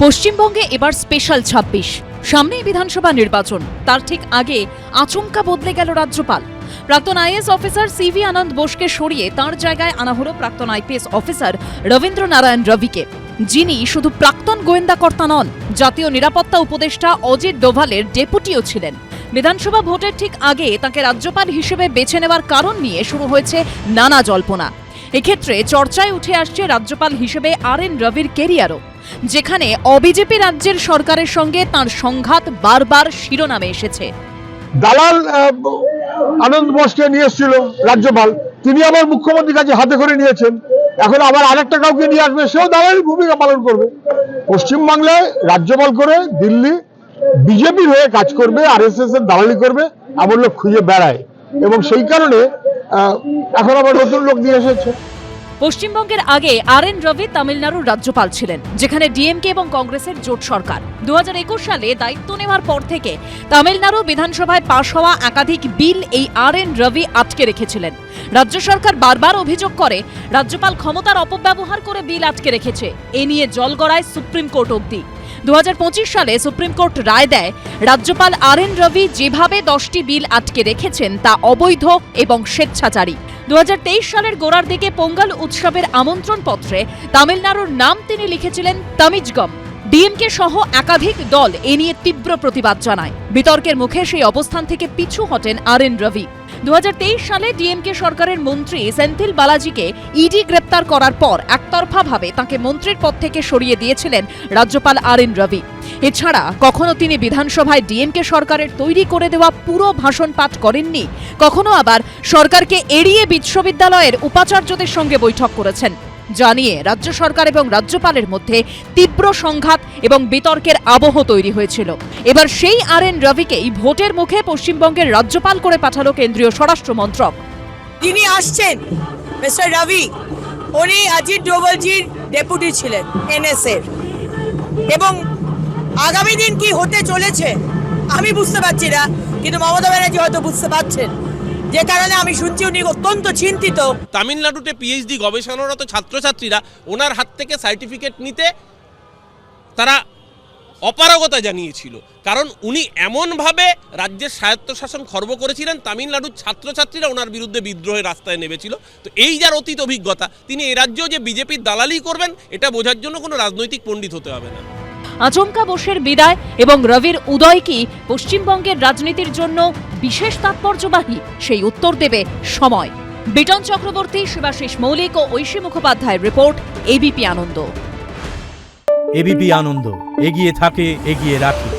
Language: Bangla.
পশ্চিমবঙ্গে এবার স্পেশাল ২৬ সামনেই বিধানসভা নির্বাচন। তার ঠিক আগে আচমকা বদলে গেল রাজ্যপাল। প্রাক্তন আইএএস অফিসার সিভি আনন্দ বোসকে সরিয়ে তার জায়গায় আনা হলো প্রাক্তন আইপিএস অফিসার রবীন্দ্র নারায়ণ রবিকে, যিনি শুধু প্রাক্তন গোয়েন্দা কর্তা নন, জাতীয় নিরাপত্তা উপদেষ্টা অজিত ডোভালের ডেপুটিও ছিলেন। বিধানসভা ভোটের ঠিক আগে তাকে রাজ্যপাল হিসেবে বেছে নেওয়ার কারণ নিয়ে শুরু হয়েছে নানা জল্পনা। এক্ষেত্রে চর্চায় উঠে আসছে রাজ্যপাল হিসেবে RN রবির কেরিয়ারও, যেখানে অবিজেপি রাজ্যের সরকারের সঙ্গে তার সংঘাত বারবার শিরোনামে এসেছে। দালাল আনন্দ বোসকে নিয়ে এসেছিল রাজ্যপাল, তিনি আবার মুখ্যমন্ত্রীর কাছে হাতে করে নিয়েছেন। এখন আবার আরেকটা কাউকে নিয়ে আসবে, সেও দালালের ভূমিকা পালন করবে। পশ্চিমবাংলায় রাজ্যপাল করে দিল্লি বিজেপির হয়ে কাজ করবে, RSS এর দালালি করবে, এমন লোক খুঁজে বেড়ায়, এবং সেই কারণে এখন আবার নতুন লোক নিয়ে এসেছে। পশ্চিমবঙ্গের আগে RN রবি তামিলনাড়ুর রাজ্যপাল ছিলেন, যেখানে ডিএমকে এবং কংগ্রেসের জোট সরকার। 2021 সালে দায়িত্ব নেওয়ার পর থেকে তামিলনাড়ু বিধানসভায় পাশ হওয়া একাধিক বিল এই RN রবি আটকে রেখেছিলেন। রাজ্য সরকার বারবার অভিযোগ করে রাজ্যপাল ক্ষমতার অপব্যবহার করে বিল আটকে রেখেছে। এ নিয়ে জল গড়ায় সুপ্রিম কোর্ট অবধি। 2025 সালে সুপ্রিম কোর্ট রায় দেয়, রাজ্যপাল RN রবি যেভাবে 10টি বিল আটকে রেখেছেন তা অবৈধ এবং স্বেচ্ছাচারী। 2023 সালের গোড়ার দিকে পোঙ্গল উৎসবের আমন্ত্রণ পত্রে তামিলনাড়ুর নাম তিনি লিখেছিলেন তামিজগম। ডিএমকে সহ একাধিক দল এ নিয়ে তীব্র প্রতিবাদ জানায়। বিতর্কের মুখে সেই অবস্থান থেকে পিছু হটেন RN রবি। 2023 সালে ডিএমকে সরকারের মন্ত্রী সেন্থিল বালাজিকে ইডি গ্রেপ্তার করার পর একতরফাভাবে তাকে মন্ত্রীর পদ থেকে সরিয়ে দিয়েছিলেন রাজ্যপাল RN রবি। এছাড়া কখনো তিনি বিধানসভায় ডিএমকে সরকারের তৈরি করে দেওয়া পুরো ভাষণ পাঠ করেননি, কখনো আবার সরকারকে এড়িয়ে বিশ্ববিদ্যালয়ের উপাচার্যদের সঙ্গে বৈঠক করেছেন। জানিয়ে রাজ্য সরকার এবং রাজ্যপালের মধ্যে তীব্র সংঘাত এবং বিতর্কের আবহ তৈরি হয়েছিল। এবার সেই RN রবিকেই ভোটের মুখে পশ্চিমবঙ্গের রাজ্যপাল করে পাঠালো কেন্দ্রীয় স্বরাষ্ট্র মন্ত্রক। যিনি আসছেন মিস্টার রবি, উনি অজিত ডোভালজির ডেপুটি ছিলেন NS এর, এবং আগামী দিন কি হতে চলেছে আমি বুঝতে পারছি না, কিন্তু মমতা ব্যানার্জি হয়তো বুঝতে পারছেন, যে কারণে আমি শুনছি উনি অত্যন্ত চিন্তিত। তামিলনাড়ুতে PhD গবেষণারত ছাত্রছাত্রীরা ওনার হাত থেকে সার্টিফিকেট নিতে তারা অপারগতা জানিয়েছিল, কারণ উনি এমনভাবে রাজ্যের স্বায়ত্তশাসন খর্ব করেছিলেন, তামিলনাড়ুর ছাত্রছাত্রীরা ওনার বিরুদ্ধে বিদ্রোহের রাস্তায় নেমেছিল। তো এই যার অতীত অভিজ্ঞতা, তিনি এ রাজ্যেও যে বিজেপির দালালি করবেন এটা বোঝার জন্য কোনো রাজনৈতিক পণ্ডিত হতে হবে না। আচমকা বোসের বিদায় এবং রবির উদয় কি পশ্চিমবঙ্গের রাজনীতির জন্য বিশেষ তাৎপর্যবাহী, সেই উত্তর দেবে সময়। বিটন চক্রবর্তী, শিবাশিস মৌলিক ও ঐশী মুখোপাধ্যায়ের রিপোর্ট, ABP আনন্দ। ABP আনন্দ, এগিয়ে থাকে, এগিয়ে রাখে।